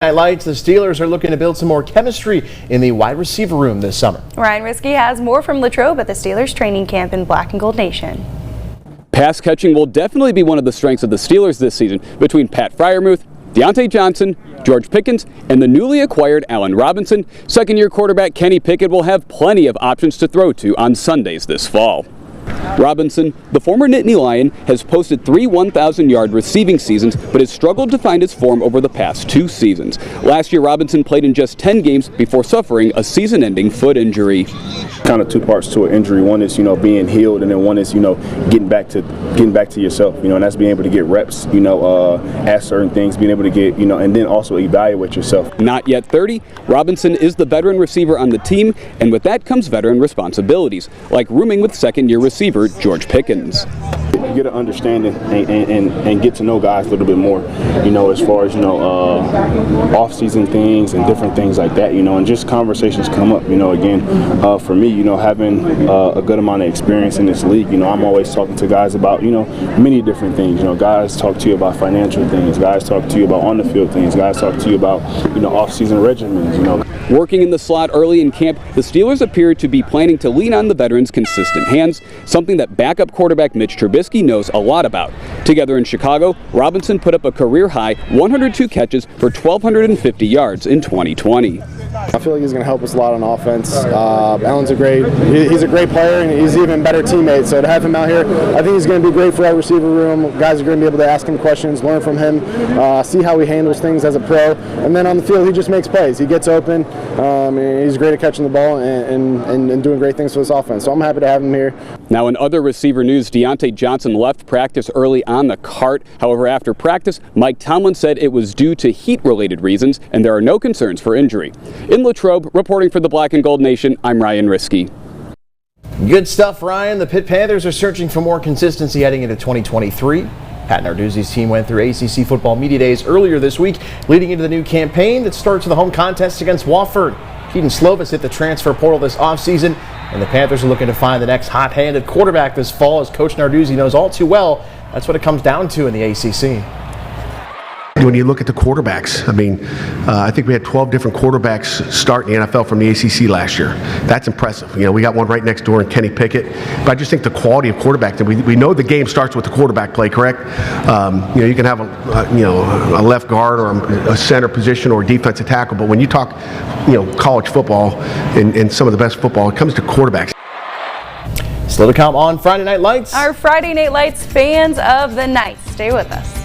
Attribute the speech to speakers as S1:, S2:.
S1: Lights, the Steelers are looking to build some more chemistry in the wide receiver room this summer.
S2: Ryan Risky has more from Latrobe at the Steelers training camp in Black and Gold Nation.
S3: Pass catching will definitely be one of the strengths of the Steelers this season. Between Pat Freiermuth, Deontay Johnson, George Pickens, and the newly acquired Allen Robinson, second-year quarterback Kenny Pickett will have plenty of options to throw to on Sundays this fall. Robinson, the former Nittany Lion, has posted 3 1,000-yard receiving seasons, but has struggled to find his form over the past 2 seasons. Last year, Robinson played in just 10 games before suffering a season-ending foot injury.
S4: Kind of 2 parts to an injury. One is, being healed, and then one is, getting back to yourself, and that's being able to get reps, at certain things, being able to get, and then also evaluate yourself. Not
S3: yet 30, Robinson is the veteran receiver on the team, and with that comes veteran responsibilities, like rooming with second-year receiver George Pickens.
S4: You get an understanding and get to know guys a little bit more, as far as, off-season things and different things like that, and just conversations come up, again, for me, having a good amount of experience in this league, I'm always talking to guys about, many different things, guys talk to you about financial things, guys talk to you about on-the-field things, guys talk to you about, off-season regimens,
S3: Working in the slot early in camp, the Steelers appear to be planning to lean on the veterans' consistent hands, something that backup quarterback Mitch Trubisky knows a lot about. Together in Chicago, Robinson put up a career-high 102 catches for 1,250 yards in 2020.
S5: I feel like he's going to help us a lot on offense. Allen's he's a great player, and he's an even better teammate. So to have him out here, I think he's going to be great for our receiver room. Guys are going to be able to ask him questions, learn from him, see how he handles things as a pro. And then on the field, he just makes plays. He gets open. He's great at catching the ball and doing great things for this offense. So I'm happy to have him here.
S3: Now in other receiver news, Deontay Johnson left practice early on the cart. However, after practice, Mike Tomlin said it was due to heat-related reasons, and there are no concerns for injury. In Latrobe, reporting for the Black and Gold Nation, I'm Ryan Risky.
S1: Good stuff, Ryan. The Pitt Panthers are searching for more consistency heading into 2023. Pat Narduzzi's team went through ACC football media days earlier this week, leading into the new campaign that starts with a home contest against Wofford. Keaton Slovis hit the transfer portal this offseason, and the Panthers are looking to find the next hot-handed quarterback this fall, as Coach Narduzzi knows all too well. That's what it comes down to in the ACC.
S6: When you look at the quarterbacks, I think we had 12 different quarterbacks start in the NFL from the ACC last year. That's impressive. We got one right next door in Kenny Pickett. But I just think the quality of quarterback, that we know the game starts with the quarterback play, correct? You can have a left guard or a center position or a defensive tackle, but when you talk, college football and some of the best football, it comes to quarterbacks.
S1: Still to come on Friday Night Lights.
S2: Our Friday Night Lights fans of the night. Stay with us.